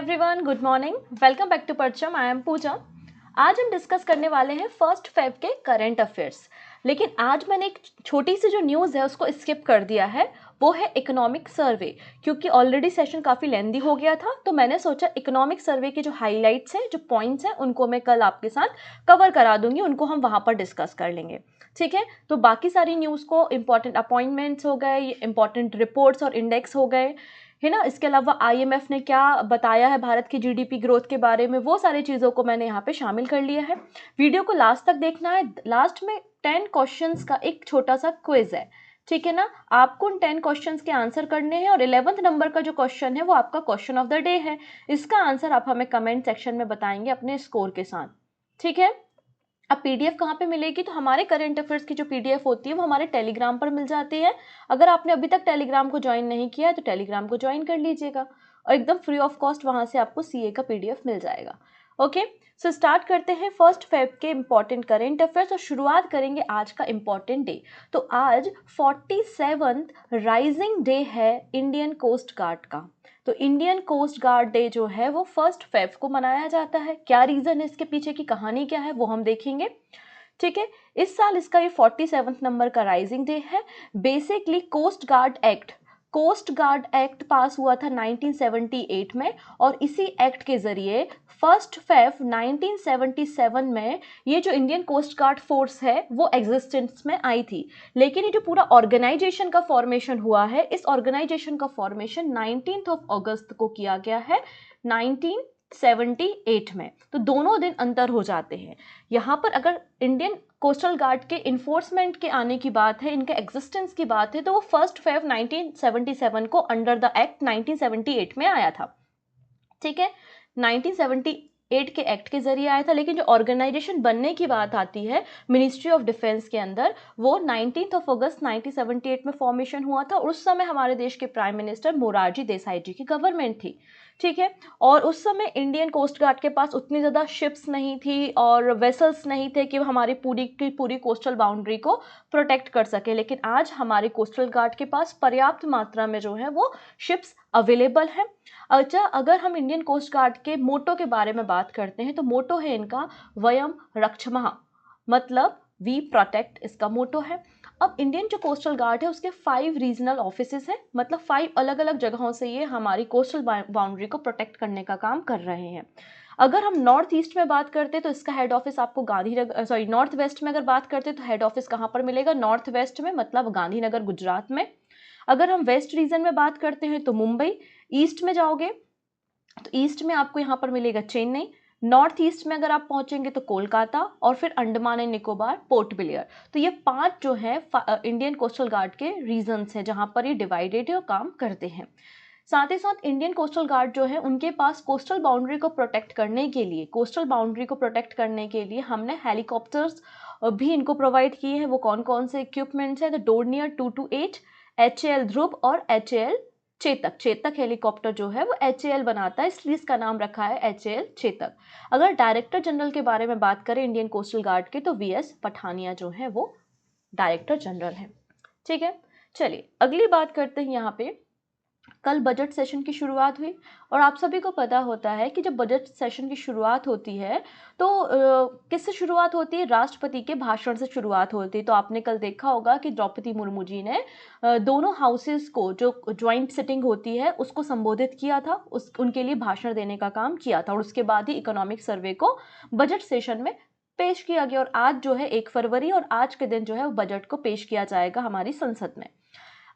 Everyone, good morning. Welcome back to परचम। I am Pooja. आज हम डिस्कस करने वाले हैं 1 फेब के करंट अफेयर्स। लेकिन आज मैंने एक छोटी सी जो न्यूज़ है उसको स्किप कर दिया है, वो है इकोनॉमिक सर्वे। क्योंकि ऑलरेडी सेशन काफ़ी लेंदी हो गया था, तो मैंने सोचा इकोनॉमिक सर्वे के जो हाईलाइट्स हैं, जो पॉइंट्स हैं, उनको मैं कल आपके साथ कवर करा दूंगी, उनको हम वहाँ पर डिस्कस कर लेंगे। ठीक है, तो बाकी सारी न्यूज़ को इंपॉर्टेंट अपॉइंटमेंट्स हो गए, इंपॉर्टेंट रिपोर्ट्स और इंडेक्स हो गए, है ना। इसके अलावा आईएमएफ ने क्या बताया है भारत की जीडीपी ग्रोथ के बारे में, वो सारी चीज़ों को मैंने यहाँ पे शामिल कर लिया है। वीडियो को लास्ट तक देखना है। लास्ट में 10 क्वेश्चंस का एक छोटा सा क्विज है, ठीक है ना। आपको उन 10 क्वेश्चंस के आंसर करने हैं और 11th नंबर का जो क्वेश्चन है वो आपका क्वेश्चन ऑफ द डे है। इसका आंसर आप हमें कमेंट सेक्शन में बताएंगे अपने स्कोर के साथ, ठीक है। अब पीडीएफ कहाँ पे मिलेगी? तो हमारे करंट अफेयर्स की जो पीडीएफ होती है वो हमारे टेलीग्राम पर मिल जाती है। अगर आपने अभी तक टेलीग्राम को ज्वाइन नहीं किया है तो टेलीग्राम को ज्वाइन कर लीजिएगा और एकदम फ्री ऑफ कॉस्ट वहाँ से आपको सीए का पीडीएफ मिल जाएगा। ओके, सो स्टार्ट करते हैं 1 फेब के इंपॉर्टेंट करंट अफेयर्स और शुरुआत करेंगे आज का इंपॉर्टेंट डे। तो आज 47th राइजिंग डे है इंडियन कोस्ट गार्ड का। तो इंडियन कोस्ट गार्ड डे जो है वो 1 फेब को मनाया जाता है। क्या रीज़न है इसके पीछे की कहानी क्या है वो हम देखेंगे, ठीक है। इस साल इसका ये 47th नंबर का राइजिंग डे है। Basically coast guard act pass हुआ था 1978 में और इसी एक्ट के जरिए 1 फेब 1977 में ये जो इंडियन कोस्ट गार्ड फोर्स है वो एग्जिस्टेंस में आई थी। लेकिन ये जो पूरा ऑर्गेनाइजेशन का फॉर्मेशन हुआ है, इस ऑर्गेनाइजेशन का फॉर्मेशन 19 अगस्त को किया गया है 1978 में। तो दोनों दिन अंतर हो जाते हैं। यहाँ पर अगर इंडियन कोस्टल गार्ड के इन्फोर्समेंट के आने की बात है, इनके एग्जिस्टेंस की बात है, तो वो 1 फेब 1977 को अंडर द एक्ट 1978 में आया था, ठीक है। 1978 के एक्ट के जरिए आया था। लेकिन जो ऑर्गेनाइजेशन बनने की बात आती है मिनिस्ट्री ऑफ डिफेंस के अंदर, वो 19 अगस्त 1978 में फॉर्मेशन हुआ था और उस समय हमारे देश के प्राइम मिनिस्टर मोरारजी देसाई जी की गवर्नमेंट थी, ठीक है। और उस समय इंडियन कोस्ट गार्ड के पास उतनी ज़्यादा शिप्स नहीं थी और वेसल्स नहीं थे कि वो हमारी पूरी की पूरी कोस्टल बाउंड्री को प्रोटेक्ट कर सके। लेकिन आज हमारे कोस्टल गार्ड के पास पर्याप्त मात्रा में जो है वो शिप्स अवेलेबल हैं। अच्छा, अगर हम इंडियन कोस्ट गार्ड के मोटो के बारे में बात करते हैं तो मोटो है इनका वयम रक्षमः, मतलब वी प्रोटेक्ट, इसका मोटो है। अब इंडियन जो कोस्टल गार्ड है उसके 5 रीजनल ऑफिसेस हैं, मतलब 5 अलग अलग जगहों से ये हमारी कोस्टल बाउंड्री को प्रोटेक्ट करने का काम कर रहे हैं। अगर हम नॉर्थ ईस्ट में बात करते हैं तो इसका हेड ऑफिस आपको गांधीनगर, नॉर्थ वेस्ट में अगर बात करते हैं तो हेड ऑफिस कहाँ पर मिलेगा? नॉर्थ वेस्ट में, मतलब गांधीनगर गुजरात में। अगर हम वेस्ट रीजन में बात करते हैं तो मुंबई। ईस्ट में जाओगे तो ईस्ट में आपको यहाँ पर मिलेगा चेन्नई। नॉर्थ ईस्ट में अगर आप पहुंचेंगे तो कोलकाता और फिर Andaman and Nicobar, port Blair. तो ये 5 जो है इंडियन कोस्टल गार्ड के रीजन्स हैं जहां पर ये डिवाइडेड है और काम करते हैं। साथ ही साथ इंडियन कोस्टल गार्ड जो है उनके पास कोस्टल बाउंड्री को प्रोटेक्ट करने के लिए हमने हेलीकॉप्टर्स भी इनको प्रोवाइड किए हैं। वो कौन कौन से इक्विपमेंट्स हैं? तो डोर्नियर 228, HAL ध्रुव और HAL चेतक हेलीकॉप्टर जो है वो HAL बनाता है, इसलिए इसका नाम रखा है HAL चेतक। अगर डायरेक्टर जनरल के बारे में बात करें इंडियन कोस्टल गार्ड के तो VS पठानिया जो है वो डायरेक्टर जनरल है, ठीक है। चलिए अगली बात करते हैं। यहाँ पे कल बजट सेशन की शुरुआत हुई और आप सभी को पता होता है कि जब बजट सेशन की शुरुआत होती है तो किससे शुरुआत होती है? राष्ट्रपति के भाषण से शुरुआत होती है। तो आपने कल देखा होगा कि द्रौपदी मुर्मू जी ने दोनों हाउसेस को, जो ज्वाइंट सिटिंग होती है, उसको संबोधित किया था, उनके लिए भाषण देने का काम किया था और उसके बाद ही इकोनॉमिक सर्वे को बजट सेशन में पेश किया गया। और आज जो है 1 फरवरी और आज के दिन जो है वो बजट को पेश किया जाएगा हमारी संसद में।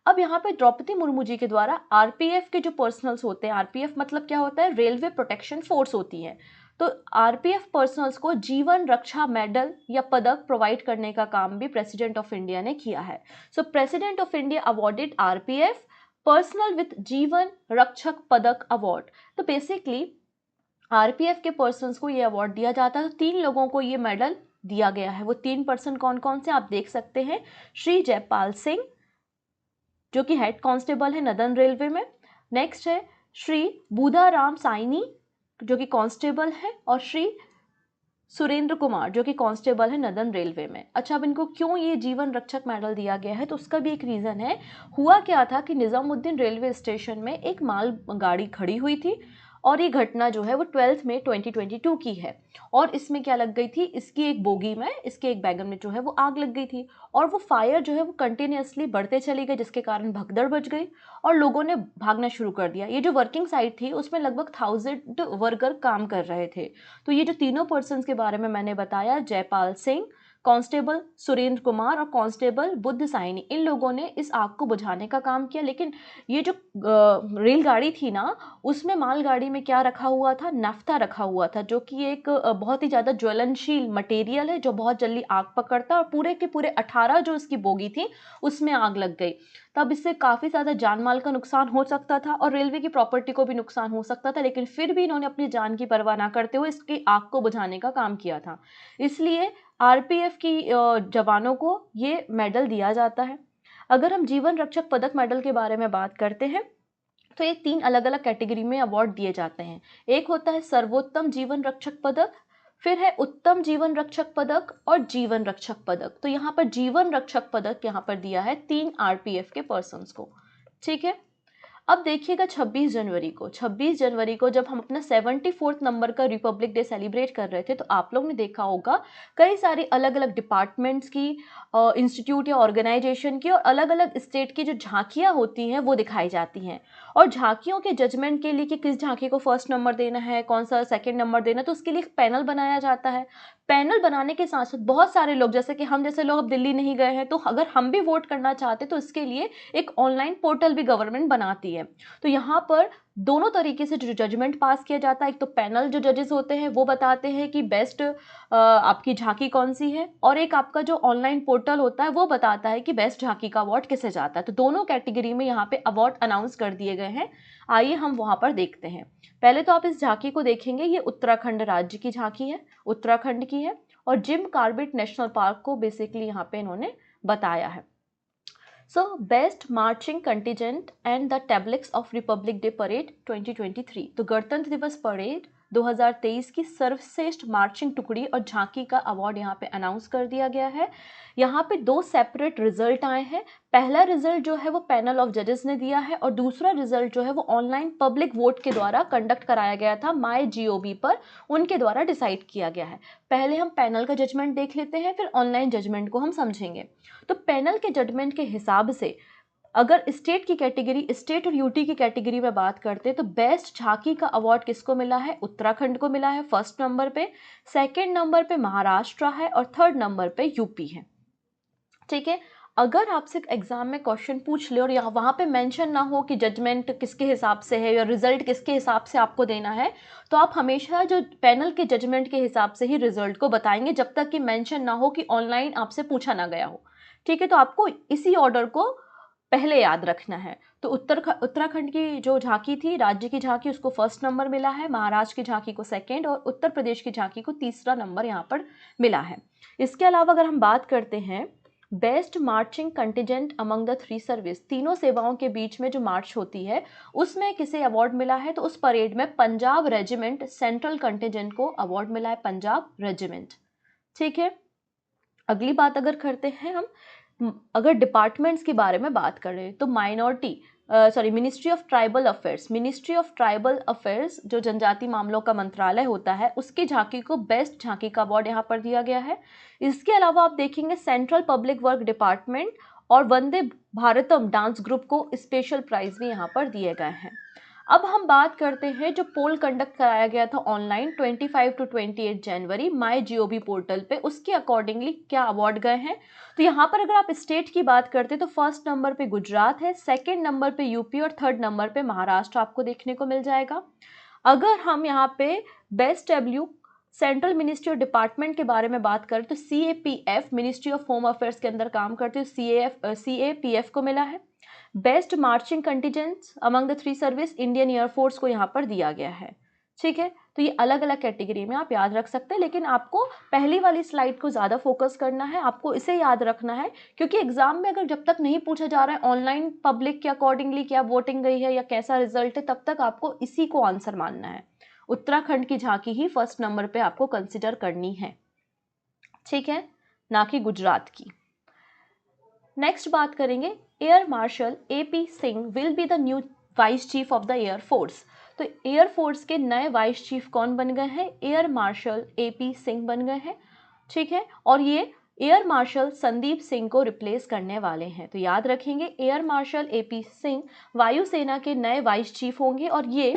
अब यहाँ पे द्रौपदी मुर्मू जी के द्वारा आरपीएफ के जो पर्सनल्स होते हैं, आरपीएफ मतलब क्या होता है? रेलवे प्रोटेक्शन फोर्स होती है। तो आरपीएफ पर्सनल्स को जीवन रक्षा मेडल या पदक प्रोवाइड करने का काम भी प्रेसिडेंट ऑफ इंडिया ने किया है। सो president of India awarded RPF personal with जीवन रक्षक पदक अवार्ड। तो बेसिकली आरपीएफ के पर्सनल्स को ये अवार्ड दिया जाता है। तो 3 लोगों को ये मेडल दिया गया है। वो 3 पर्सन कौन कौन से आप देख सकते हैं? श्री जयपाल सिंह जो कि हेड कांस्टेबल है नदन रेलवे में। नेक्स्ट है श्री बुधाराम साइनी जो कि कांस्टेबल है और श्री सुरेंद्र कुमार जो कि कांस्टेबल है नदन रेलवे में। अच्छा, अब इनको क्यों ये जीवन रक्षक मेडल दिया गया है? तो उसका भी एक रीज़न है। हुआ क्या था कि निज़ामुद्दीन रेलवे स्टेशन में एक माल गाड़ी खड़ी हुई थी और ये घटना जो है वो 12 मई 2022 की है। और इसमें क्या लग गई थी, इसकी एक बोगी में, इसके एक वैगन में जो है वो आग लग गई थी और वो फायर जो है वो कंटिन्यूअसली बढ़ते चली गई, जिसके कारण भगदड़ मच गई और लोगों ने भागना शुरू कर दिया। ये जो वर्किंग साइट थी उसमें लगभग 1000 वर्कर काम कर रहे थे। तो ये जो तीनों पर्सन के बारे में मैंने बताया, जयपाल सिंह, कांस्टेबल सुरेंद्र कुमार और कांस्टेबल बुद्ध साइनी, इन लोगों ने इस आग को बुझाने का काम किया। लेकिन ये जो रेलगाड़ी थी ना, उसमें मालगाड़ी में क्या रखा हुआ था, नाफ्ता रखा हुआ था, जो कि एक बहुत ही ज़्यादा ज्वलनशील मटेरियल है जो बहुत जल्दी आग पकड़ता है। और पूरे के पूरे 18 जो उसकी बोगी थी उसमें आग लग गई। तब इससे काफ़ी ज़्यादा जान माल का नुकसान हो सकता था और रेलवे की प्रॉपर्टी को भी नुकसान हो सकता था, लेकिन फिर भी इन्होंने अपनी जान की परवाह ना करते हुए इसकी आग को बुझाने का काम किया था। इसलिए आरपीएफ की जवानों को ये मेडल दिया जाता है। अगर हम जीवन रक्षक पदक मेडल के बारे में बात करते हैं तो ये 3 अलग अलग कैटेगरी में अवार्ड दिए जाते हैं। एक होता है सर्वोत्तम जीवन रक्षक पदक, फिर है उत्तम जीवन रक्षक पदक और जीवन रक्षक पदक। तो यहाँ पर जीवन रक्षक पदक यहाँ पर दिया है 3 आरपीएफ के पर्सन्स को। ठीक है, अब देखिएगा 26 जनवरी को जब हम अपना 74th नंबर का रिपब्लिक डे सेलिब्रेट कर रहे थे, तो आप लोग ने देखा होगा कई सारी अलग अलग डिपार्टमेंट्स की, इंस्टीट्यूट या ऑर्गेनाइजेशन की और अलग अलग स्टेट की जो झांकियाँ होती हैं वो दिखाई जाती हैं। और झांकियों के जजमेंट के लिए कि किस झांकी को फर्स्ट नंबर देना है, कौन सा सेकंड नंबर देना है, तो उसके लिए एक पैनल बनाया जाता है। पैनल बनाने के साथ साथ बहुत सारे लोग, जैसे कि हम जैसे लोग अब दिल्ली नहीं गए हैं, तो अगर हम भी वोट करना चाहते हैं तो इसके लिए एक ऑनलाइन पोर्टल भी गवर्नमेंट बनाती है। तो यहाँ पर दोनों तरीके से जो जजमेंट पास किया जाता है, एक तो पैनल जो जजेस होते हैं वो बताते हैं कि बेस्ट आपकी झांकी कौन सी है, और एक आपका जो ऑनलाइन पोर्टल होता है वो बताता है कि बेस्ट झांकी का अवार्ड किसे जाता है। तो दोनों कैटेगरी में यहाँ पे अवार्ड अनाउंस कर दिए गए हैं। आइए हम वहाँ पर देखते हैं। पहले तो आप इस झांकी को देखेंगे, ये उत्तराखंड राज्य की झांकी है, उत्तराखंड की है, और जिम कार्बेट नेशनल पार्क को बेसिकली यहाँ पे इन्होंने बताया है। So, Best Marching Contingent and the Tablets of Republic Day Parade 2023। तो गणतंत्र दिवस परेड 2023 की सर्वश्रेष्ठ मार्चिंग टुकड़ी और झांकी का अवार्ड यहाँ पे अनाउंस कर दिया गया है। यहाँ पे 2 सेपरेट रिजल्ट आए हैं। पहला रिजल्ट जो है वो पैनल ऑफ जजेस ने दिया है और दूसरा रिजल्ट जो है वो ऑनलाइन पब्लिक वोट के द्वारा कंडक्ट कराया गया था, MyGov पर उनके द्वारा डिसाइड किया गया है। पहले हम पैनल का जजमेंट देख लेते हैं, फिर ऑनलाइन जजमेंट को हम समझेंगे। तो पैनल के जजमेंट के हिसाब से अगर स्टेट की कैटेगरी, स्टेट और यूटी की कैटेगरी में बात करते हैं तो बेस्ट झांकी का अवार्ड किसको मिला है, उत्तराखंड को मिला है फर्स्ट नंबर पे, सेकंड नंबर पे महाराष्ट्र है और थर्ड नंबर पे यूपी है। ठीक है, अगर आपसे एग्जाम में क्वेश्चन पूछ ले और यहाँ वहाँ पे मेंशन ना हो कि जजमेंट किसके हिसाब से है या रिजल्ट किसके हिसाब से आपको देना है, तो आप हमेशा जो पैनल के जजमेंट के हिसाब से ही रिजल्ट को बताएंगे, जब तक कि मेंशन ना हो कि ऑनलाइन आपसे पूछा ना गया हो। ठीक है, तो आपको इसी ऑर्डर को पहले याद रखना है। तो उत्तराखंड की जो झांकी थी, राज्य की झांकी, उसको फर्स्ट नंबर मिला है, महाराष्ट्र की झांकी को सेकंड और उत्तर प्रदेश की झांकी को तीसरा नंबर यहाँ पर मिला है। इसके अलावा अगर हम बात करते हैं best marching contingent among the 3 service, तीनों सेवाओं के बीच में जो मार्च होती है उसमें किसे अवार्ड मिला है, तो उस परेड में पंजाब रेजिमेंट सेंट्रल कंटिजेंट को अवार्ड मिला है, पंजाब रेजिमेंट। ठीक है, अगली बात अगर करते हैं हम, अगर डिपार्टमेंट्स के बारे में बात करें तो मिनिस्ट्री ऑफ ट्राइबल अफेयर्स जो जनजाति मामलों का मंत्रालय होता है, उसकी झांकी को बेस्ट झांकी का अवार्ड यहाँ पर दिया गया है। इसके अलावा आप देखेंगे सेंट्रल पब्लिक वर्क डिपार्टमेंट और वंदे भारतम डांस ग्रुप को स्पेशल प्राइज भी यहाँ पर दिए गए हैं। अब हम बात करते हैं जो पोल कंडक्ट कराया गया था online 25 to 28 January MyGov portal पे, उसके अकॉर्डिंगली क्या अवार्ड गए हैं। तो यहाँ पर अगर आप स्टेट की बात करते हैं तो फर्स्ट नंबर पे गुजरात है, सेकंड नंबर पे यूपी और थर्ड नंबर पे महाराष्ट्र आपको देखने को मिल जाएगा। अगर हम यहाँ पे बेस्ट डब्ल्यू सेंट्रल मिनिस्ट्री और डिपार्टमेंट के बारे में बात करें तो CAPF ministry of home affairs के अंदर काम करते हैं, CAPF को मिला है। Best marching contingents among the 3 service Indian air force को यहाँ पर दिया गया है। ठीक है, तो ये अलग अलग कैटेगरी में आप याद रख सकते हैं, लेकिन आपको पहली वाली स्लाइड को ज़्यादा फोकस करना है, आपको इसे याद रखना है, क्योंकि एग्जाम में अगर जब तक नहीं पूछा जा रहा है ऑनलाइन पब्लिक के अकॉर्डिंगली क्या वोटिंग गई है या कैसा रिजल्ट है, तब तक आपको इसी को आंसर मानना है। उत्तराखंड की झांकी ही फर्स्ट नंबर पे आपको कंसिडर करनी है, ठीक है, ना कि गुजरात की। नेक्स्ट बात करेंगे, air marshal AP Singh will be the new vice chief of the air force. तो एयरफोर्स के नए वाइस चीफ कौन बन गए हैं? एयर मार्शल AP सिंह बन गए हैं, ठीक है। और ये एयर मार्शल संदीप सिंह को रिप्लेस करने वाले हैं। तो याद रखेंगे, एयर मार्शल AP सिंह वायुसेना के नए वाइस चीफ होंगे और ये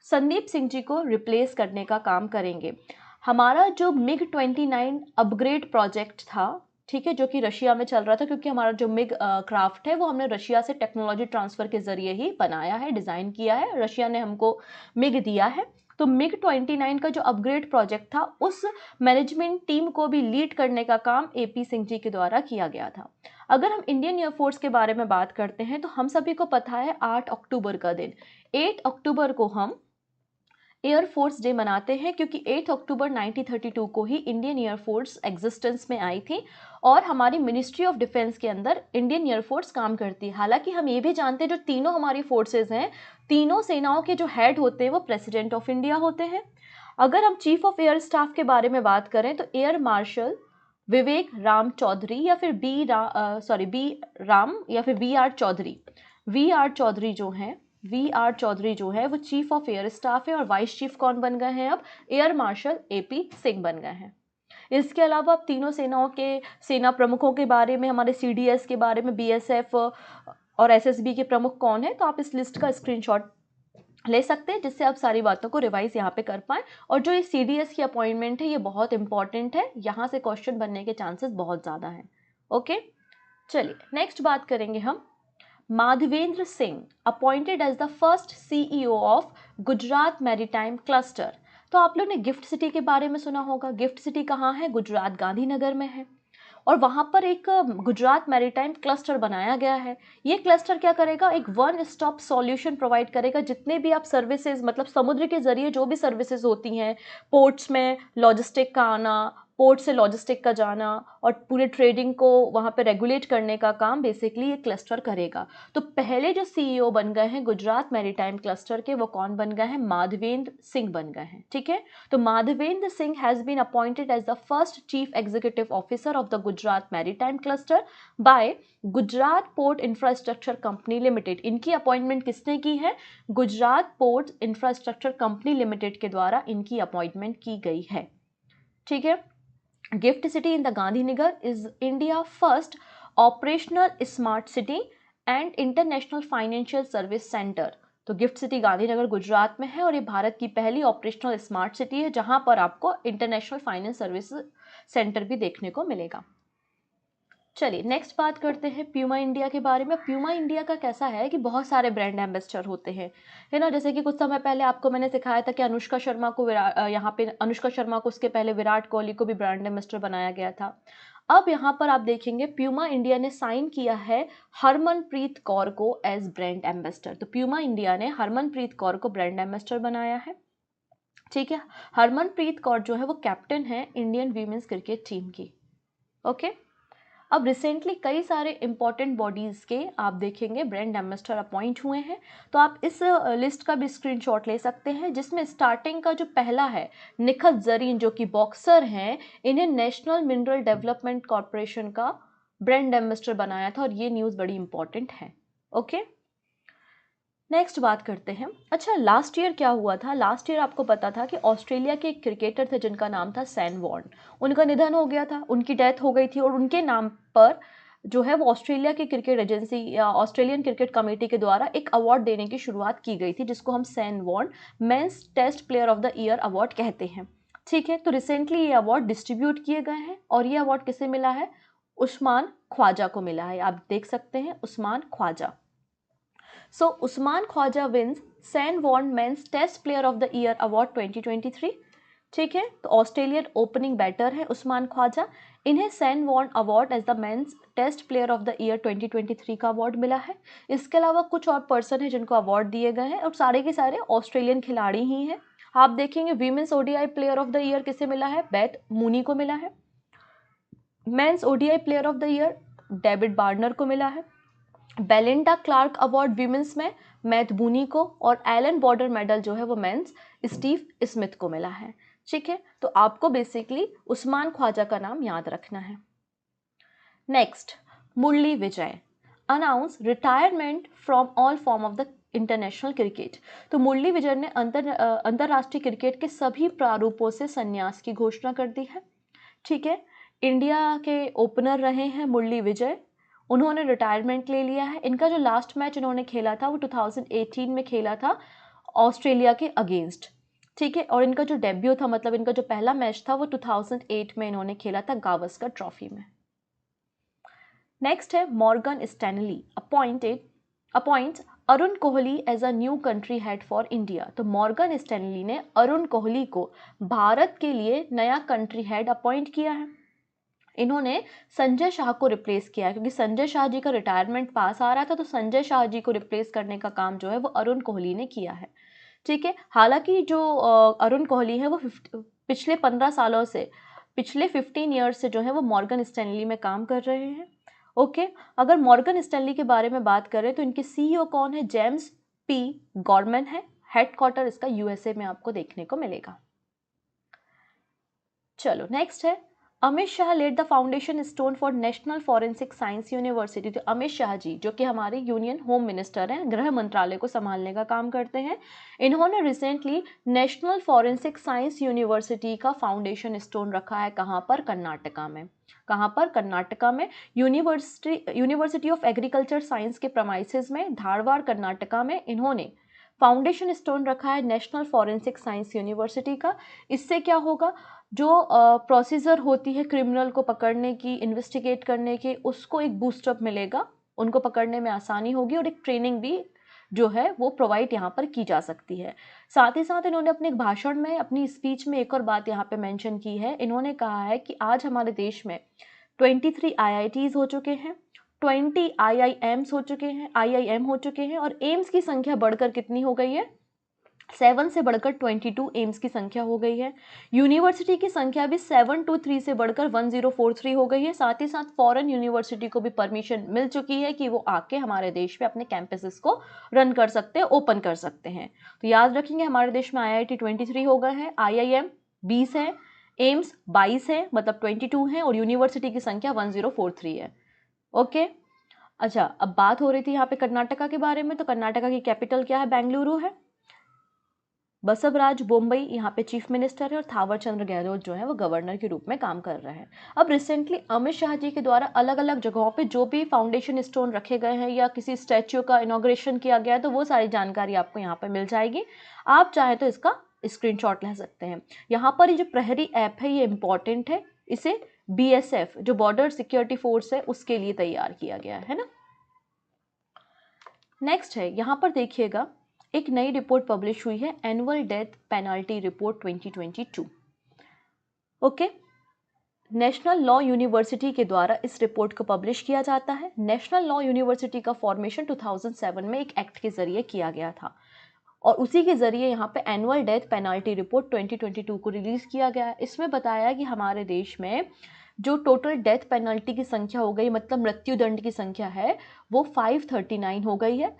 संदीप सिंह जी को रिप्लेस करने का काम करेंगे। हमारा जो MiG-29 अपग्रेड प्रोजेक्ट था, ठीक है, जो कि रशिया में चल रहा था, क्योंकि हमारा जो मिग क्राफ्ट है वो हमने रशिया से टेक्नोलॉजी ट्रांसफ़र के ज़रिए ही बनाया है, डिज़ाइन किया है, रशिया ने हमको मिग दिया है। तो MiG-29 का जो अपग्रेड प्रोजेक्ट था, उस मैनेजमेंट टीम को भी लीड करने का काम AP सिंह जी के द्वारा किया गया था। अगर हम इंडियन एयरफोर्स के बारे में बात करते हैं तो हम सभी को पता है 8 अक्टूबर का दिन, 8 अक्टूबर को हम एयरफोर्स डे मनाते हैं, क्योंकि 8 अक्टूबर 1932 को ही इंडियन एयरफोर्स एग्जिस्टेंस में आई थी और हमारी मिनिस्ट्री ऑफ डिफेंस के अंदर इंडियन एयरफोर्स काम करती है। हालांकि हम ये भी जानते हैं जो तीनों हमारी फोर्सेज हैं, तीनों सेनाओं के जो हेड होते हैं वो प्रेसिडेंट ऑफ इंडिया होते हैं। अगर हम चीफ ऑफ एयर स्टाफ के बारे में बात करें तो एयर मार्शल विवेक राम चौधरी या फिर बी राम या फिर VR चौधरी, VR चौधरी जो हैं, VR चौधरी जो है वो चीफ ऑफ एयर स्टाफ है और वाइस चीफ कौन बन गए हैं? अब एयर मार्शल AP सिंह बन गए हैं। इसके अलावा अब तीनों सेनाओं के सेना प्रमुखों के बारे में, हमारे CDS के बारे में, BSF और SSB के प्रमुख कौन है, तो आप इस लिस्ट का स्क्रीनशॉट ले सकते हैं, जिससे आप सारी बातों को रिवाइज यहाँ पे कर पाएँ। और जो ये CDS की अपॉइंटमेंट है ये बहुत इंपॉर्टेंट है, यहाँ से क्वेश्चन बनने के चांसेस बहुत ज़्यादा हैं। ओके, चलिए नेक्स्ट बात करेंगे हम। Madhavendra Singh appointed as the first CEO of Gujarat maritime cluster. तो आप लोग ने गिफ्ट सिटी के बारे में सुना होगा। गिफ्ट सिटी कहाँ है? गुजरात, गांधीनगर में है। और वहाँ पर एक गुजरात मैरीटाइम क्लस्टर बनाया गया है। ये क्लस्टर क्या करेगा? एक वन स्टॉप सॉल्यूशन प्रोवाइड करेगा। जितने भी आप सर्विसेज, मतलब समुद्र के जरिए जो भी सर्विसेज होती हैं, पोर्ट्स में लॉजिस्टिक का आना, पोर्ट से लॉजिस्टिक का जाना और पूरे ट्रेडिंग को वहाँ पे रेगुलेट करने का काम बेसिकली ये क्लस्टर करेगा। तो पहले जो CEO बन गए हैं गुजरात मैरीटाइम क्लस्टर के, वो कौन बन गए हैं? माधवेंद्र सिंह बन गए हैं, ठीक है। तो Madhavendra Singh has been appointed as the first chief executive officer of the Gujarat maritime cluster by Gujarat port infrastructure company limited. इनकी अपॉइंटमेंट किसने की है? Gujarat port infrastructure company limited के द्वारा इनकी अपॉइंटमेंट की गई है, ठीक है। Gift city in the Gandhinagar is India first operational smart city and international financial service centre. तो गिफ्ट सिटी गांधीनगर गुजरात में है और ये भारत की पहली ऑपरेशनल स्मार्ट सिटी है, जहां पर आपको इंटरनेशनल फाइनेंस सर्विस सेंटर भी देखने को मिलेगा। चलिए नेक्स्ट बात करते हैं प्यूमा इंडिया के बारे में। प्यूमा इंडिया का कैसा है कि बहुत सारे ब्रांड एम्बेसडर होते हैं, है ना। जैसे कि कुछ समय पहले आपको मैंने सिखाया था कि अनुष्का शर्मा को यहाँ पे अनुष्का शर्मा को, उसके पहले विराट कोहली को भी ब्रांड एम्बेसडर बनाया गया था। अब यहाँ पर आप देखेंगे प्यूमा इंडिया ने साइन किया है हरमनप्रीत कौर को एज ब्रांड एम्बेसडर। तो प्यूमा इंडिया ने हरमनप्रीत कौर को ब्रांड एम्बेसडर बनाया है, ठीक है। हरमनप्रीत कौर जो है वो कैप्टन है इंडियन वीमेंस क्रिकेट टीम की। ओके, अब रिसेंटली कई सारे इंपॉर्टेंट बॉडीज़ के आप देखेंगे ब्रांड एम्बेसडर अपॉइंट हुए हैं। तो आप इस लिस्ट का भी स्क्रीनशॉट ले सकते हैं, जिसमें स्टार्टिंग का जो पहला है निखत जरीन, जो कि बॉक्सर हैं, इन्हें नेशनल मिनरल डेवलपमेंट कॉरपोरेशन का ब्रांड एम्बेसडर बनाया था और ये न्यूज़ बड़ी इंपॉर्टेंट है। ओके, नेक्स्ट बात करते हैं। अच्छा, लास्ट ईयर क्या हुआ था? लास्ट ईयर आपको पता था कि ऑस्ट्रेलिया के एक क्रिकेटर थे जिनका नाम था सैन वॉर्न। उनका निधन हो गया था, उनकी डेथ हो गई थी और उनके नाम पर जो है वो ऑस्ट्रेलिया की क्रिकेट एजेंसी या ऑस्ट्रेलियन क्रिकेट कमेटी के द्वारा एक अवार्ड देने की शुरुआत की गई थी, जिसको हम Shane Warne men's test player of the year award कहते हैं, ठीक है। तो रिसेंटली ये अवार्ड डिस्ट्रीब्यूट किए गए हैं और ये अवार्ड किसे मिला है? उस्मान ख्वाजा को मिला है। आप देख सकते हैं Usman Khwaja. So Usman Khwaja wins San Juan Men's Test Player of the Year Award 2023, ठीक है। तो ऑस्ट्रेलियन ओपनिंग बैटर है उस्मान ख्वाजा। इन्हें Shane Warne award as the men's test player of the year 2023 का अवार्ड मिला है। इसके अलावा कुछ और पर्सन है जिनको अवार्ड दिए गए हैं और सारे के सारे ऑस्ट्रेलियन खिलाड़ी ही हैं। आप देखेंगे women's ODI player of the year किसे मिला है? बेथ मूनी को मिला है। Men's ODI player of the year David Warner को मिला है। बेलिंडा क्लार्क अवार्ड वीमेंस में मैथ बूनी को और एलन बॉर्डर मेडल जो है वो मेंस स्टीव स्मिथ को मिला है, ठीक है। तो आपको बेसिकली उस्मान ख्वाजा का नाम याद रखना है। Next, Murali Vijay announce retirement from all form of the international cricket. तो मुरली विजय ने अंतर्राष्ट्रीय क्रिकेट के सभी प्रारूपों से संन्यास की घोषणा कर दी है। ठीक है, इंडिया के ओपनर रहे हैं मुरली विजय, उन्होंने रिटायरमेंट ले लिया है। इनका जो लास्ट मैच इन्होंने खेला था वो 2018 में खेला था ऑस्ट्रेलिया के अगेंस्ट। ठीक है, और इनका जो डेब्यू था, मतलब इनका जो पहला मैच था वो 2008 में इन्होंने खेला था गावस्कर ट्रॉफी में। नेक्स्ट है Morgan Stanley appoints Arun Kohli as a new country head for India. तो मॉर्गन स्टैनली ने अरुण कोहली को भारत के लिए नया कंट्री हेड अपॉइंट किया है। इन्होंने संजय शाह को रिप्लेस किया, क्योंकि संजय शाह जी का रिटायरमेंट पास आ रहा था, तो संजय शाह जी को रिप्लेस करने का काम जो है वो अरुण कोहली ने किया है। ठीक है, हालांकि जो अरुण कोहली है वो पिछले 15 ईयर्स से जो है वो मॉर्गन स्टैनली में काम कर रहे हैं। ओके, अगर मॉर्गन स्टैनली के बारे में बात करें तो इनके सीईओ कौन है? जेम्स पी गॉर्मन है। हेडक्वार्टर इसका यूएसए में आपको देखने को मिलेगा। चलो नेक्स्ट है Amit Shah laid the foundation stone for national forensic science university. तो अमित शाह जी जो कि हमारे यूनियन होम मिनिस्टर हैं, गृह मंत्रालय को संभालने का काम करते हैं, इन्होंने recently national forensic science university का फाउंडेशन स्टोन रखा है। कहाँ पर? कर्नाटका में। कहाँ पर? कर्नाटका में। यूनिवर्सिटी ऑफ एग्रीकल्चर साइंस के प्रमाइसेस में धारवाड़ कर्नाटका में इन्होंने फाउंडेशन स्टोन रखा है नेशनल फॉरेंसिक साइंस यूनिवर्सिटी का। इससे क्या होगा, जो प्रोसीजर होती है क्रिमिनल को पकड़ने की, इन्वेस्टिगेट करने की, उसको एक बूस्टअप मिलेगा, उनको पकड़ने में आसानी होगी, और एक ट्रेनिंग भी जो है वो प्रोवाइड यहाँ पर की जा सकती है। साथ ही साथ इन्होंने अपने एक भाषण में, अपनी स्पीच में एक और बात यहाँ पे मेंशन की है। इन्होंने कहा है कि आज हमारे देश में 23 IITs हो चुके हैं, 20 IIMs हो चुके हैं, IIM हो चुके हैं, और एम्स की संख्या बढ़कर कितनी हो गई है? 7 से बढ़कर 22 एम्स की संख्या हो गई है। यूनिवर्सिटी की संख्या भी 723 से बढ़कर 1043 हो गई है। साथ ही साथ फॉरेन यूनिवर्सिटी को भी परमिशन मिल चुकी है कि वो आके हमारे देश में अपने कैंपसेस को रन कर सकते हैं, ओपन कर सकते हैं। तो याद रखेंगे हमारे देश में IIT 23 हो गए हैं, IIM 20 है, एम्स 22 है, मतलब 22 है, और यूनिवर्सिटी की संख्या 1043 है। ओके, अच्छा, अब बात हो रही थी यहाँ पे कर्नाटका के बारे में। तो कर्नाटका की कैपिटल क्या है? बेंगलुरु है। बसवराज बोम्बई यहाँ पे चीफ मिनिस्टर है, और थावर चंद्र गहलोत जो है वो गवर्नर के रूप में काम कर रहे हैं। अब रिसेंटली अमित शाह जी के द्वारा अलग अलग जगहों पे जो भी फाउंडेशन स्टोन रखे गए हैं या किसी स्टैच्यू का इनॉग्रेशन किया गया है, तो वो सारी जानकारी आपको यहाँ पे मिल जाएगी। आप चाहे तो इसका स्क्रीनशॉट ले सकते हैं। यहाँ पर ये जो प्रहरी ऐप है ये इंपॉर्टेंट है, इसे BSF जो बॉर्डर सिक्योरिटी फोर्स है उसके लिए तैयार किया गया है ना। नेक्स्ट है, यहाँ पर देखिएगा एक नई रिपोर्ट पब्लिश हुई है, annual death penalty report 2022। Okay, national law university के द्वारा इस रिपोर्ट को पब्लिश किया जाता है। नेशनल लॉ यूनिवर्सिटी का फॉर्मेशन 2007 में एक एक्ट के जरिए किया गया था, और उसी के जरिए यहाँ पे एनुअल डेथ पेनल्टी रिपोर्ट 2022 को रिलीज किया गया है। इसमें बताया कि हमारे देश में जो टोटल डेथ पेनल्टी की संख्या हो गई, मतलब मृत्यु दंड की संख्या है, वो 539 हो गई है।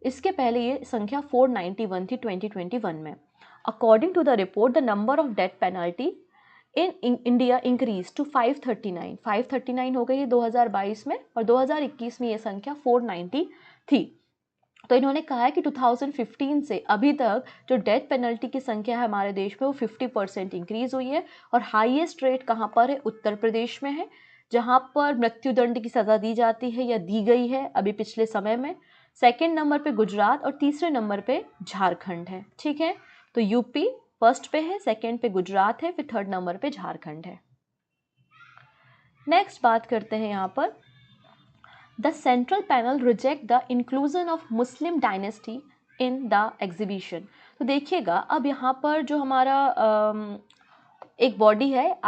इसके पहले ये संख्या 491 थी 2021 में। According to the report, the number of death penalty in India increase to 539 हो गई है 2022 में, और 2021 में ये संख्या 490 थी। तो इन्होंने कहा है कि 2015 से अभी तक जो डेथ पेनल्टी की संख्या है हमारे देश में वो 50% इंक्रीज हुई है, और हाईएस्ट रेट कहाँ पर है? उत्तर प्रदेश में है, जहाँ पर मृत्यु दंड की सज़ा दी जाती है या दी गई है अभी पिछले समय में। सेकेंड नंबर पे गुजरात, और तीसरे नंबर पे झारखंड है। ठीक है, तो यूपी फर्स्ट पे है, सेकेंड पे गुजरात है, फिर थर्ड नंबर पे झारखंड है। नेक्स्ट बात करते हैं यहाँ पर, the central panel reject the inclusion of Muslim dynasty in the exhibition. तो देखिएगा, अब यहाँ पर जो हमारा एक बॉडी है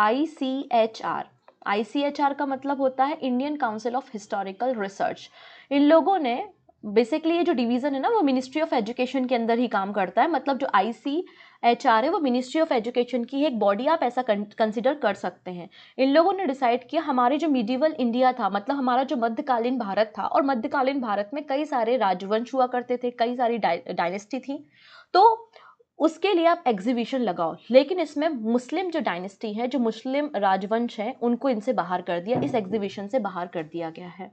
ICHR का मतलब होता है Indian council of historical research. इन लोगों ने बेसिकली ये जो डिवीज़न है ना वो मिनिस्ट्री ऑफ एजुकेशन के अंदर ही काम करता है, मतलब जो ICHR है वो मिनिस्ट्री ऑफ एजुकेशन की एक बॉडी, आप ऐसा कंसिडर कर सकते हैं। इन लोगों ने डिसाइड किया हमारे जो मिडिवल इंडिया था, मतलब हमारा जो मध्यकालीन भारत था, और मध्यकालीन भारत में कई सारे राजवंश हुआ करते थे, कई सारी डायनेस्टी थी, तो उसके लिए आप एग्जीबिशन लगाओ, लेकिन इसमें मुस्लिम जो डायनेस्टी है, जो मुस्लिम राजवंश है, उनको इनसे बाहर कर दिया, इस एग्जीबिशन से बाहर कर दिया गया है।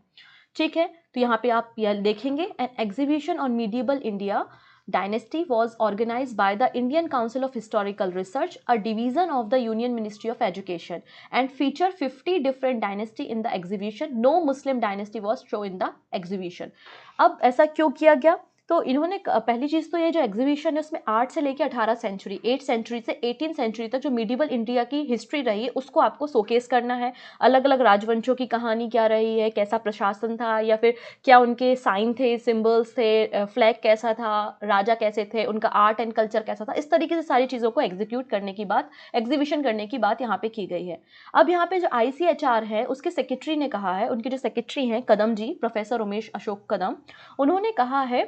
ठीक है, तो यहाँ पे आप यह देखेंगे, an exhibition on medieval India dynasty was organized by the Indian Council of Historical Research, a division of the Union Ministry of Education, and featured 50 different dynasty in the exhibition. No Muslim dynasty was shown in the exhibition. अब ऐसा क्यों किया गया? तो इन्होंने पहली चीज़ तो ये जो एग्जीबिशन है उसमें 8 से लेकर 18 सेंचुरी, 8 सेंचुरी से 18 सेंचुरी तक जो मिडिवल इंडिया की हिस्ट्री रही है उसको आपको शोकेस करना है। अलग अलग राजवंशों की कहानी क्या रही है, कैसा प्रशासन था, या फिर क्या उनके साइन थे, सिंबल्स थे, फ्लैग कैसा था, राजा कैसे थे, उनका आर्ट एंड कल्चर कैसा था, इस तरीके से सारी चीज़ों को एग्जीक्यूट करने की बात, एग्जीबिशन करने की बात यहाँ पे की गई है। अब यहाँ पे जो ICHR है उसके सेक्रेटरी ने कहा है, उनके जो सेक्रेटरी हैं कदम जी, प्रोफेसर उमेश अशोक कदम, उन्होंने कहा है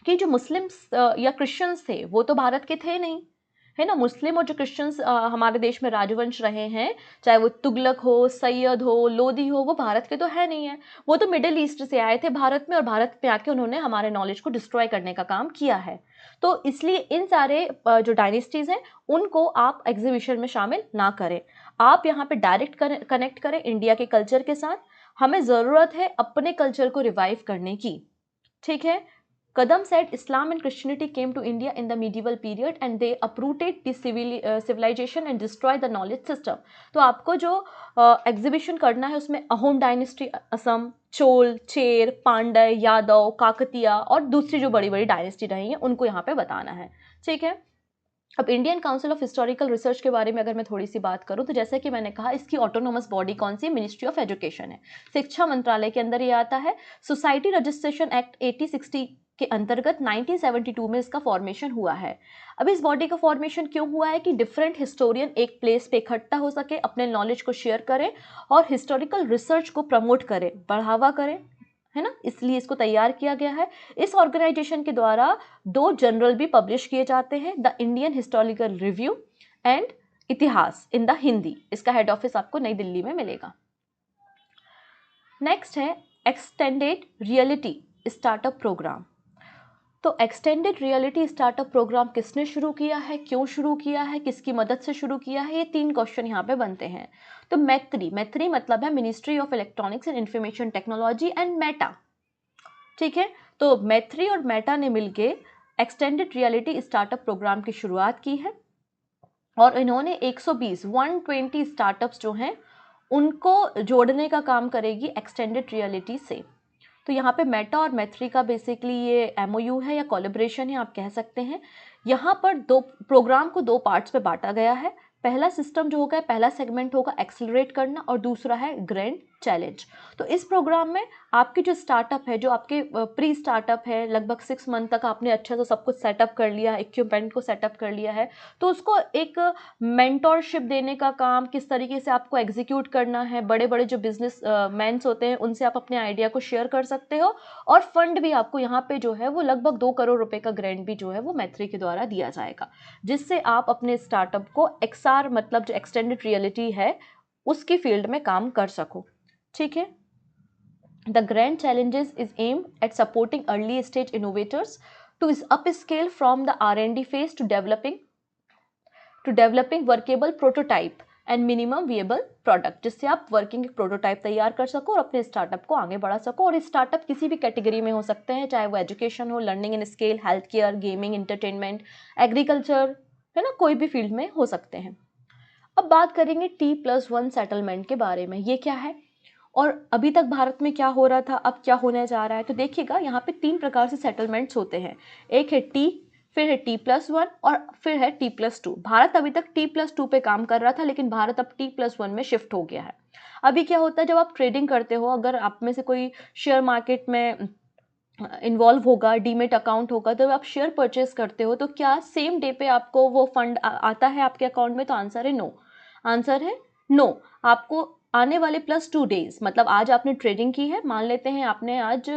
कि जो मुस्लिम्स या क्रिश्चियंस थे वो तो भारत के थे नहीं, है ना। मुस्लिम और जो क्रिश्चियंस हमारे देश में राजवंश रहे हैं, चाहे वो तुगलक हो, सैयद हो, लोधी हो, वो भारत के तो है नहीं है, वो तो मिडिल ईस्ट से आए थे भारत में, और भारत में आके उन्होंने हमारे नॉलेज को डिस्ट्रॉय करने का काम किया है। तो इसलिए इन सारे जो डायनेस्टीज हैं उनको आप एग्जीबिशन में शामिल ना करें, आप यहाँ पे डायरेक्ट कनेक्ट करें इंडिया के कल्चर के साथ। हमें ज़रूरत है अपने कल्चर को रिवाइव करने की, ठीक है। Kadam said Islam and Christianity came to India in the medieval period and they uprooted the civilization and destroyed the knowledge system. तो आपको जो एग्जीबिशन करना है उसमें अहोम डायनेस्टी, असम, चोल, चेर, पांड्य, यादव, काकतिया और दूसरी जो बड़ी बड़ी डायनेस्टी रही हैं उनको यहाँ पे बताना है, ठीक है। अब Indian council of historical research के बारे में अगर मैं थोड़ी सी बात करूं तो जैसे कि मैंने कहा इसकी ऑटोनोमस बॉडी कौन सी, मिनिस्ट्री ऑफ एजुकेशन है, शिक्षा मंत्रालय के अंदर ये आता है। सोसाइटी रजिस्ट्रेशन एक्ट 1860 के अंतर्गत 1972 में इसका फॉर्मेशन हुआ है। अब इस बॉडी का फॉर्मेशन क्यों हुआ है कि डिफरेंट हिस्टोरियन एक प्लेस पे इकट्ठा हो सके, अपने नॉलेज को शेयर करें और हिस्टोरिकल रिसर्च को प्रमोट करें, बढ़ावा करें, है ना, इसलिए इसको तैयार किया गया है। इस ऑर्गेनाइजेशन के द्वारा 2 जर्नल भी पब्लिश किए जाते हैं, the Indian historical review and इतिहास इन द हिंदी। इसका हेड ऑफिस आपको नई दिल्ली में मिलेगा। नेक्स्ट है एक्सटेंडेड रियलिटी स्टार्टअप प्रोग्राम। तो एक्सटेंडेड रियलिटी स्टार्टअप प्रोग्राम किसने शुरू किया है, क्यों शुरू किया है, किसकी मदद से शुरू किया है, ये 3 क्वेश्चन यहाँ पे बनते हैं। तो मैत्री मतलब है ministry of electronics and information technology and Meta, ठीक है। तो मैत्री और मेटा ने मिलके एक्सटेंडेड रियलिटी स्टार्टअप प्रोग्राम की शुरुआत की है और इन्होंने 120 स्टार्टअप्स जो हैं उनको जोड़ने का काम करेगी एक्सटेंडेड रियलिटी से। तो यहाँ पे मेटा और मैत्री का बेसिकली ये MOU है या कोलैबोरेशन है, आप कह सकते हैं। यहाँ पर प्रोग्राम को 2 पार्ट्स में बांटा गया है। पहला सिस्टम जो होगा, पहला सेगमेंट होगा एक्सेलरेट करना और दूसरा है ग्रैंड चैलेंज। तो इस प्रोग्राम में आपके जो स्टार्टअप है, जो आपके प्री स्टार्टअप है, लगभग 6 मंथ तक आपने अच्छे से सब कुछ सेटअप कर लिया, इक्विपमेंट को सेटअप कर लिया है, तो उसको एक मेंटोरशिप देने का काम, किस तरीके से आपको एग्जीक्यूट करना है, बड़े बड़े जो बिजनेस मैन्स होते हैं उनसे आप अपने आइडिया को शेयर कर सकते हो। और फंड भी आपको यहाँ पे जो है वो लगभग 2 करोड़ रुपए का ग्रांट भी जो है वो मैत्री के द्वारा दिया जाएगा, जिससे आप अपने स्टार्टअप को XR मतलब जो एक्सटेंडेड रियलिटी है उसकी फील्ड में काम कर सको, ठीक है। The grand challenges is aimed at supporting early stage innovators to upscale from the R&D phase to developing workable prototype and minimum viable product, जिससे आप वर्किंग प्रोटोटाइप तैयार कर सको और अपने स्टार्टअप को आगे बढ़ा सको। और स्टार्टअप किसी भी कैटेगरी में हो सकते हैं, चाहे वो एजुकेशन हो, learning and scale, health care, gaming, entertainment, agriculture, है ना, कोई भी फील्ड में हो सकते हैं। अब बात करेंगे T+1 सेटलमेंट के बारे में। ये क्या है और अभी तक भारत में क्या हो रहा था, अब क्या होने जा रहा है। तो देखिएगा यहाँ पे 3 प्रकार से सेटलमेंट्स होते हैं। एक है T, फिर है T+1 और फिर है T+2। भारत अभी तक T+2 पे काम कर रहा था, लेकिन भारत अब T+1 में शिफ्ट हो गया है। अभी क्या होता है, जब आप ट्रेडिंग करते हो, अगर आप में से कोई शेयर मार्केट में इन्वॉल्व होगा, डीमेट अकाउंट होगा, तो आप शेयर परचेस करते हो, तो क्या सेम डे पे आपको वो फंड आता है आपके अकाउंट में? तो आंसर है नो। आंसर है नो। आपको आने वाले +2 डेज, मतलब आज आपने ट्रेडिंग की है, मान लेते हैं आपने आज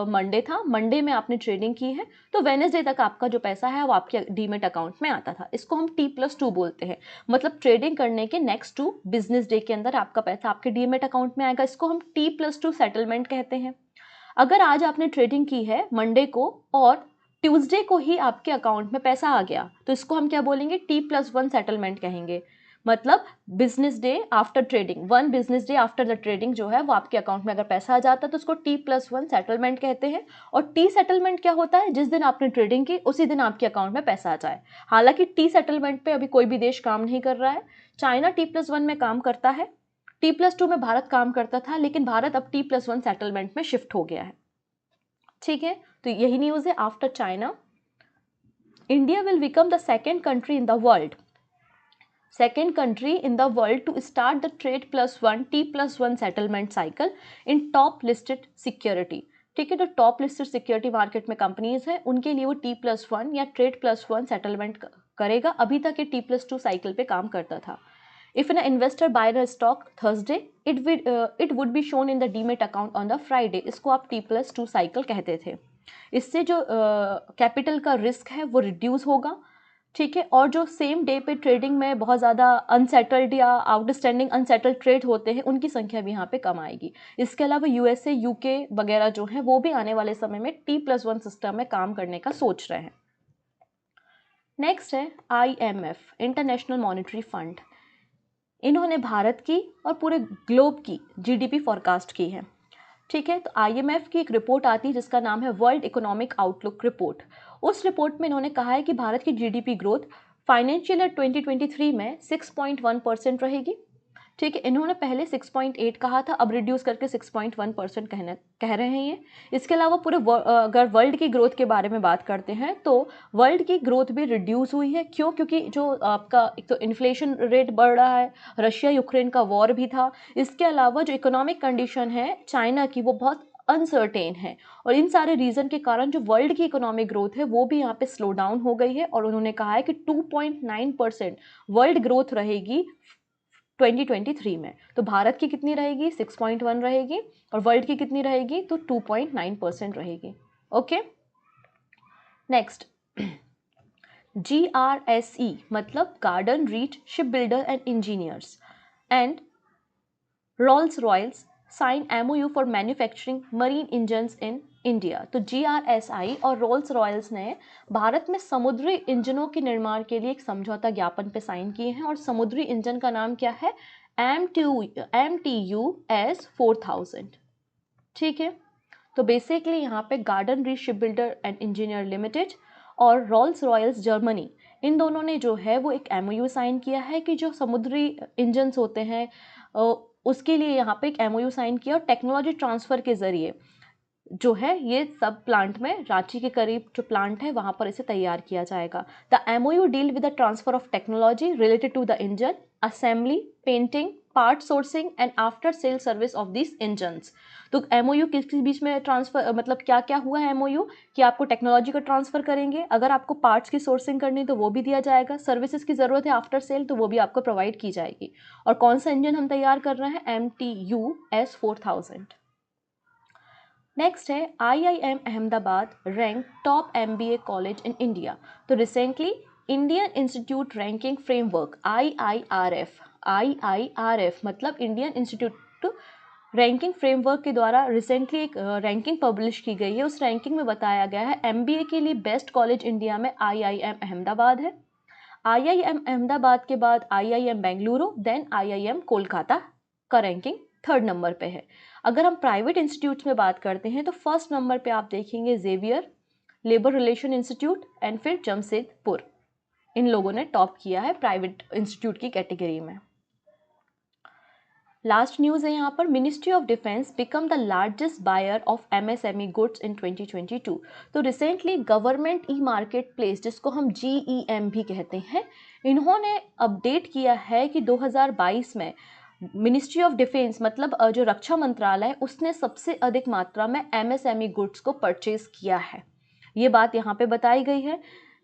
मंडे था, मंडे में आपने ट्रेडिंग की है, तो वेडनेसडे तक आपका जो पैसा है वो आपके डीमेट अकाउंट में आता था। इसको हम T+2 बोलते हैं, मतलब ट्रेडिंग करने के नेक्स्ट 2 बिजनेस डे के अंदर आपका पैसा आपके डीमेट अकाउंट में आएगा। इसको हम T+2 सेटलमेंट कहते हैं। अगर आज आपने ट्रेडिंग की है मंडे को और ट्यूसडे को ही आपके अकाउंट में पैसा आ गया, तो इसको हम क्या बोलेंगे? T+1 सेटलमेंट कहेंगे। मतलब business day after trading, 1 business day after the trading जो है वो आपके अकाउंट में अगर पैसा आ जाता है तो उसको T+1 सेटलमेंट कहते हैं। और टी सेटलमेंट क्या होता है, जिस दिन आपने ट्रेडिंग की उसी दिन आपके अकाउंट में पैसा आ जाए। हालांकि टी सेटलमेंट पे अभी कोई भी देश काम नहीं कर रहा है। चाइना T+1 में काम करता है, T+2 में भारत काम करता था, लेकिन भारत अब T+1 सेटलमेंट में शिफ्ट हो गया है। ठीक है, तो यही न्यूज़ है। After China, India will become the second country in the world to start the Trade+1 T+1 settlement cycle in top listed security। ठीक है, तो टॉप लिस्टेड सिक्योरिटी मार्केट में कंपनीज हैं, उनके लिए वो T+1 या Trade+1 सेटलमेंट करेगा। अभी तक ये T+2 साइकिल पे काम करता था। If an investor buy a stock Thursday, it would be shown in the demat account on the Friday। इसको आप T+2 साइकिल कहते थे। इससे जो कैपिटल का रिस्क है वो रिड्यूस होगा। ठीक है, और जो सेम डे पे ट्रेडिंग में बहुत ज़्यादा अनसेटल्ड या आउटस्टैंडिंग अनसेटल्ड ट्रेड होते हैं उनकी संख्या भी यहाँ पे कम आएगी। इसके अलावा यूएसए, यूके वगैरह जो हैं वो भी आने वाले समय में T+1 सिस्टम में काम करने का सोच रहे हैं। नेक्स्ट है IMF, इंटरनेशनल मॉनेटरी फंड। इन्होंने भारत की और पूरे ग्लोब की GDP फॉरकास्ट की है। ठीक है, तो IMF की एक रिपोर्ट आती है जिसका नाम है वर्ल्ड इकोनॉमिक आउटलुक रिपोर्ट। उस रिपोर्ट में इन्होंने कहा है कि भारत की GDP ग्रोथ फाइनेंशियल ईयर 2023 में 6.1% रहेगी। ठीक है, इन्होंने पहले 6.8 कहा था, अब रिड्यूस करके 6.1% कह रहे हैं ये। इसके अलावा पूरे अगर वर्ल्ड की ग्रोथ के बारे में बात करते हैं तो वर्ल्ड की ग्रोथ भी रिड्यूस हुई है। क्यों? क्योंकि जो आपका एक तो इन्फ्लेशन रेट बढ़ रहा है, रशिया यूक्रेन का वॉर भी था। इसके अलावा जो इकोनॉमिक कंडीशन है चाइना की वो बहुत अनसर्टेन है, और इन सारे रीज़न के कारण जो वर्ल्ड की इकोनॉमिक ग्रोथ है वो भी यहाँ पे स्लो डाउन हो गई है। और उन्होंने कहा है कि 2.9% वर्ल्ड ग्रोथ रहेगी 2023 में। तो भारत की कितनी रहेगी? 6.1 रहेगी, और वर्ल्ड की कितनी रहेगी? तो 2.9% रहेगी। ओके, नेक्स्ट GRSE मतलब garden reach ship builder and engineers and Rolls Royce sign MOU for manufacturing marine engines in India. तो GRSI और रोल्स रॉयल्स ने भारत में समुद्री इंजनों के निर्माण के लिए एक समझौता ज्ञापन पे साइन किए हैं, और समुद्री इंजन का नाम क्या है? MTU S4000। ठीक है, तो बेसिकली यहाँ पे garden reach ship builder and engineer limited और रोल्स रॉयल्स जर्मनी, इन दोनों ने जो है वो एक MOU साइन किया है कि जो समुद्री इंजन्स होते हैं उसके लिए यहाँ पे एक MOU साइन किया, और टेक्नोलॉजी ट्रांसफ़र के ज़रिए जो है ये सब प्लांट में, रांची के करीब जो प्लांट है वहाँ पर इसे तैयार किया जाएगा। The MOU deal with the transfer of technology related to the engine assembly, painting, part sourcing and after sale service of this engines. तो MOU किसके बीच में ट्रांसफर, मतलब क्या क्या हुआ है MOU कि आपको टेक्नोलॉजी का ट्रांसफर करेंगे, अगर आपको पार्ट्स की सोर्सिंग करनी तो वो भी दिया जाएगा, सर्विसेज की ज़रूरत है आफ्टर सेल तो वो भी आपको प्रोवाइड की जाएगी। और कौन सा इंजन हम तैयार कर रहे हैं? MTU S4000। नेक्स्ट है IIM Ahmedabad rank top MBA college in India. तो recently Indian institute ranking framework IIRF मतलब इंडियन इंस्टीट्यूट रैंकिंग फ्रेमवर्क के द्वारा रिसेंटली एक रैंकिंग पब्लिश की गई है। उस रैंकिंग में बताया गया है MBA के लिए बेस्ट कॉलेज इंडिया में IIM अहमदाबाद है। IIM अहमदाबाद के बाद IIM Bengaluru, then IIM Kolkata का रैंकिंग 3rd नंबर पे है। अगर हम प्राइवेट इंस्टीट्यूट्स में बात करते हैं तो 1st नंबर पे आप देखेंगे Xavier, labour relation institute and फिर जमशेदपुर। इन लोगों ने टॉप किया है प्राइवेट इंस्टीट्यूट की कैटेगरी में। लास्ट न्यूज़ है यहाँ पर, ministry of defence become the largest buyer of MSME goods in 2022। तो recently government e market place, जिसको हम GEM भी कहते हैं, इन्होंने अपडेट किया है कि 2022 में मिनिस्ट्री ऑफ डिफेंस मतलब जो रक्षा मंत्रालय, उसने सबसे अधिक मात्रा में MSME गुड्स को परचेज किया है। ये बात यहाँ पे बताई गई है।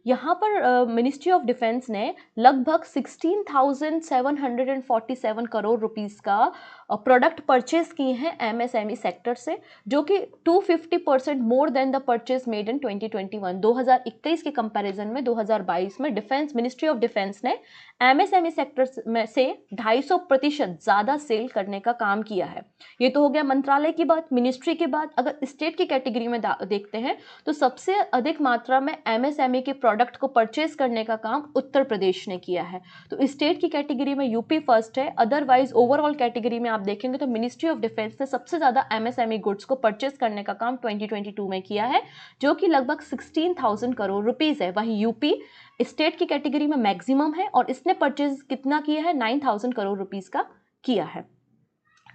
यहाँ पर मिनिस्ट्री ऑफ डिफेंस ने लगभग 16,747 करोड़ रुपीस का प्रोडक्ट परचेज किए हैं MSME सेक्टर से, जो कि 250% more than the purchase made in 2021। 2021 के कंपैरिजन में 2022 में डिफेंस, मिनिस्ट्री ऑफ डिफेंस ने एमएसएमई सेक्टर में से 250% ज़्यादा सेल करने का काम किया है। ये तो हो गया मंत्रालय की बात, मिनिस्ट्री की बात। अगर स्टेट की कैटेगरी में देखते हैं तो सबसे अधिक मात्रा में एमएसएमई के प्रोडक्ट को परचेज करने का काम उत्तर प्रदेश ने किया है। तो स्टेट की कैटेगरी में यूपी फर्स्ट है। अदरवाइज ओवरऑल कैटेगरी में आप देखेंगे तो मिनिस्ट्री ऑफ डिफेंस ने सबसे ज़्यादा एमएसएमई गुड्स को परचेज करने का काम 2022 में किया है, जो कि लगभग 16,000 करोड़ रुपीज़ है। वहीं यूपी स्टेट की कैटेगरी में मैक्सिमम है और इसने परचेज कितना किया है, 9,000 करोड़ रुपीस का किया है।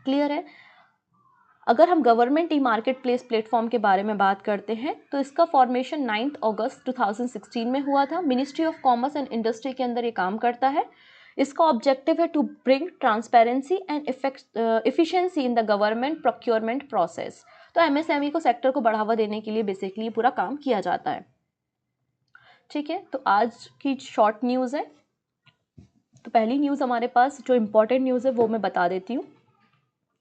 क्लियर है। अगर हम government e market place platform के बारे में बात करते हैं तो इसका फॉर्मेशन 9 अगस्त 2016 में हुआ था। Ministry of commerce and industry के अंदर ये काम करता है। इसका ऑब्जेक्टिव है to bring transparency and efficiency in the government procurement process. तो एमएसएमई को सेक्टर को बढ़ावा देने के लिए बेसिकली पूरा काम किया जाता है। ठीक है, तो आज की शॉर्ट न्यूज़ है। तो पहली न्यूज़ हमारे पास जो इम्पोर्टेंट न्यूज़ है वो मैं बता देती हूँ।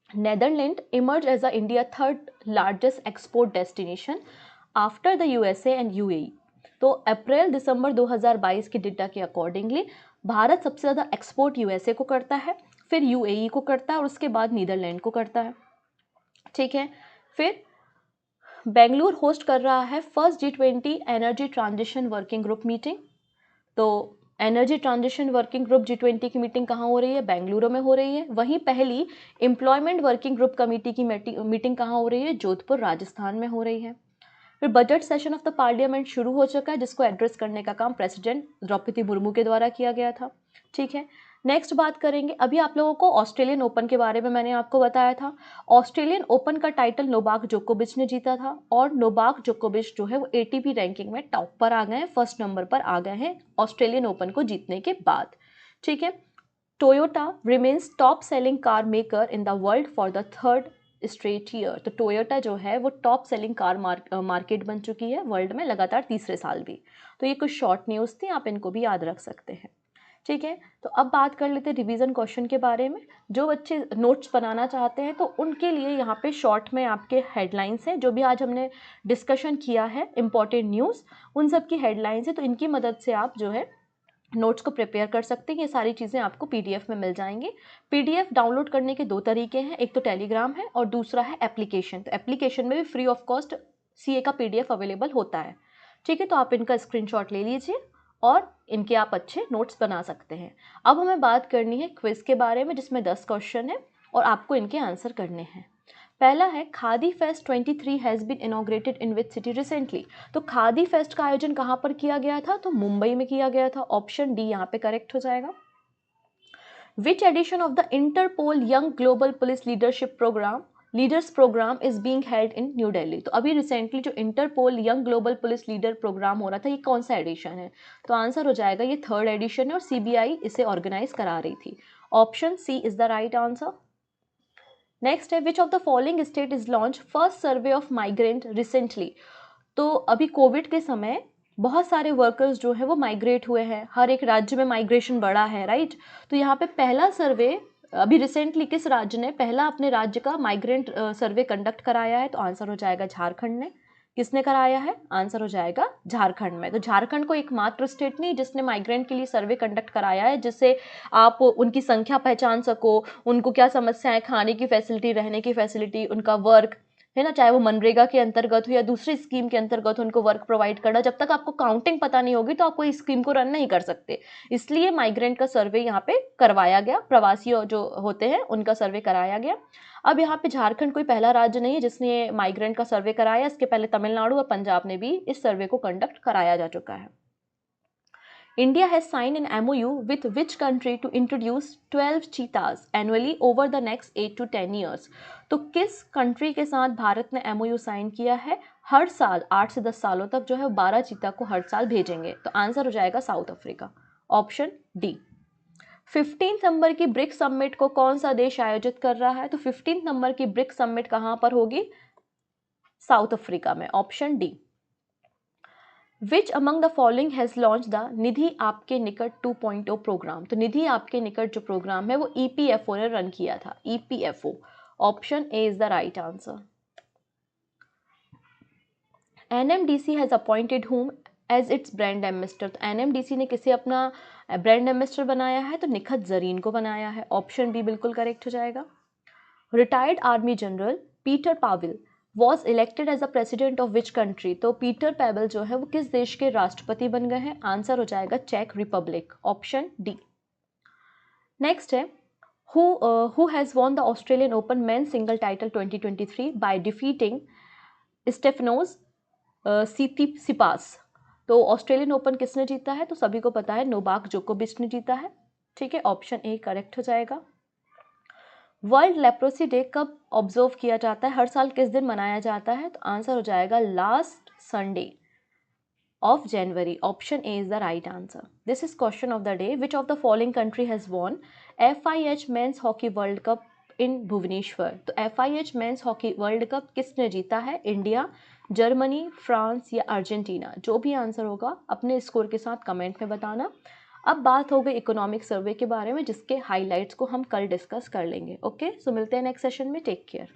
Netherland emerge as a India third largest export destination after the USA and UAE. तो अप्रैल दिसंबर 2022 के डेटा के अकॉर्डिंगली भारत सबसे ज़्यादा एक्सपोर्ट यूएसए को करता है, फिर यूएई को करता है और उसके बाद नीदरलैंड को करता है। ठीक है, फिर बेंगलुरु होस्ट कर रहा है first G20 energy transition working group meeting. तो energy transition working group G20 की मीटिंग कहाँ हो रही है, बेंगलुरु में हो रही है। वहीं पहली एम्प्लॉयमेंट वर्किंग ग्रुप कमेटी की मीटिंग कहाँ हो रही है, जोधपुर राजस्थान में हो रही है। फिर budget session of the parliament शुरू हो चुका है, जिसको एड्रेस करने का काम प्रेसिडेंट द्रौपदी मुर्मू के द्वारा किया गया था। ठीक है, नेक्स्ट बात करेंगे। अभी आप लोगों को ऑस्ट्रेलियन ओपन के बारे में मैंने आपको बताया था। ऑस्ट्रेलियन ओपन का टाइटल नोवाक जोकोविच ने जीता था और नोवाक जोकोविच जो है वो एटीपी रैंकिंग में टॉप पर आ गए हैं, फर्स्ट नंबर पर आ गए हैं ऑस्ट्रेलियन ओपन को जीतने के बाद। ठीक है, Toyota remains top selling car maker in the world for the third straight year. तो टोयोटा जो है वो टॉप सेलिंग कार मार्केट बन चुकी है वर्ल्ड में लगातार तीसरे साल भी। तो ये कुछ शॉर्ट न्यूज़ थी, आप इनको भी याद रख सकते हैं। ठीक है, तो अब बात कर लेते हैं रिवीजन क्वेश्चन के बारे में। जो बच्चे नोट्स बनाना चाहते हैं तो उनके लिए यहाँ पे शॉर्ट में आपके हेडलाइंस हैं, जो भी आज हमने डिस्कशन किया है इंपॉर्टेंट न्यूज़, उन सब की हेडलाइंस है। तो इनकी मदद से आप जो है नोट्स को प्रिपेयर कर सकते हैं। ये सारी चीज़ें आपको पीडीएफ में मिल जाएंगी। पीडीएफ डाउनलोड करने के दो तरीके हैं, एक तो टेलीग्राम है और दूसरा है एप्लीकेशन। तो एप्लीकेशन में भी फ्री ऑफ कॉस्ट सीए का पीडीएफ अवेलेबल होता है। ठीक है, तो आप इनका स्क्रीनशॉट ले लीजिए और इनके आप अच्छे नोट्स बना सकते हैं। अब हमें बात करनी है क्विज के बारे में, जिसमें 10 क्वेश्चन है और आपको इनके आंसर करने हैं। पहला है, Khadi fest 23 has been inaugurated in which city recently. तो खादी फेस्ट का आयोजन कहाँ पर किया गया था, तो मुंबई में किया गया था। ऑप्शन डी यहाँ पे करेक्ट हो जाएगा। Which edition of the Interpol young global police leaders programme is being held in New Delhi. तो अभी रिसेंटली जो Interpol young global police leader programme हो रहा था, ये कौन सा एडिशन है, तो आंसर हो जाएगा ये थर्ड एडिशन है और सीबीआई इसे ऑर्गेनाइज करा रही थी। Option C is the right answer. Next है, which of the following state is launch first survey of migrant recently. तो अभी कोविड के समय बहुत सारे वर्कर्स जो है वो माइग्रेट हुए हैं, हर एक राज्य में माइग्रेशन बढ़ा है, राइट। तो यहाँ पे पहला सर्वे अभी रिसेंटली किस राज्य ने पहला अपने राज्य का माइग्रेंट सर्वे कंडक्ट कराया है, तो आंसर हो जाएगा झारखंड ने। किसने कराया है, आंसर हो जाएगा झारखंड में। तो झारखंड को एकमात्र स्टेट नहीं जिसने माइग्रेंट के लिए सर्वे कंडक्ट कराया है, जिससे आप उनकी संख्या पहचान सको, उनको क्या समस्याएं, खाने की फैसिलिटी, रहने की फैसिलिटी, उनका वर्क है ना, चाहे वो मनरेगा के अंतर्गत हो या दूसरी स्कीम के अंतर्गत उनको वर्क प्रोवाइड करना। जब तक आपको काउंटिंग पता नहीं होगी तो आप कोई स्कीम को रन नहीं कर सकते, इसलिए माइग्रेंट का सर्वे यहाँ पे करवाया गया, प्रवासी जो होते हैं उनका सर्वे कराया गया। अब यहाँ पे झारखंड कोई पहला राज्य नहीं है जिसने माइग्रेंट का सर्वे कराया, इसके पहले तमिलनाडु और पंजाब ने भी इस सर्वे को कंडक्ट कराया जा चुका है। India has signed an MOU with which country to introduce 12 cheetahs annually over the next 8 to 10 years? तो किस कंट्री के साथ भारत ने MOU साइन किया है, हर साल 8 से 10 सालों तक जो है 12 चीता को हर साल भेजेंगे, तो आंसर हो जाएगा south Africa. Option D. 15 number की ब्रिक समिट को कौन सा देश आयोजित कर रहा है, तो 15 नंबर की ब्रिक समिट कहाँ पर होगी, साउथ अफ्रीका में। Option D. Which among the following has launch the Nidhi Aapke Nikat 2.0 programme. तो निधि आपके निकट जो प्रोग्राम है वो ईपीएफओ ने रन किया था, EPFO. Option A is the right answer. NMDC has appointed whom as its brand ambassador. तो एनएमडीसी ने किसे अपना ब्रांड एम्बेसडर बनाया है तो निखत जरीन को बनाया है, ऑप्शन बी बिल्कुल करेक्ट हो जाएगा। Retired army general Peter Pavel was elected as a president of which country, तो पीटर पैवेल जो है वो किस देश के राष्ट्रपति बन गए हैं, आंसर हो जाएगा चेक रिपब्लिक, ऑप्शन डी। नेक्स्ट है who has won the Australian Open men's single title 2023 by defeating Stefanos Tsitsipas। तो ऑस्ट्रेलियन ओपन किसने जीता है, तो सभी को पता है नोवाक जोकोविच ने जीता है, ठीक है, ऑप्शन ए करेक्ट हो जाएगा। वर्ल्ड लेप्रोसी डे कब ऑब्जर्व किया जाता है, हर साल किस दिन मनाया जाता है, तो आंसर हो जाएगा last Sunday of January, option A is the right answer. This is question of the day. Which of the following country has won FIH Men's Hockey World Cup in Bhubaneswar? तो FIH Men's Hockey World Cup किसने जीता है, India, Germany, France या Argentina? जो भी answer होगा अपने score के साथ कमेंट में बताना। अब बात हो गई इकोनॉमिक सर्वे के बारे में, जिसके हाइलाइट्स को हम कल डिस्कस कर लेंगे। ओके, सो मिलते हैं नेक्स्ट सेशन में, टेक केयर।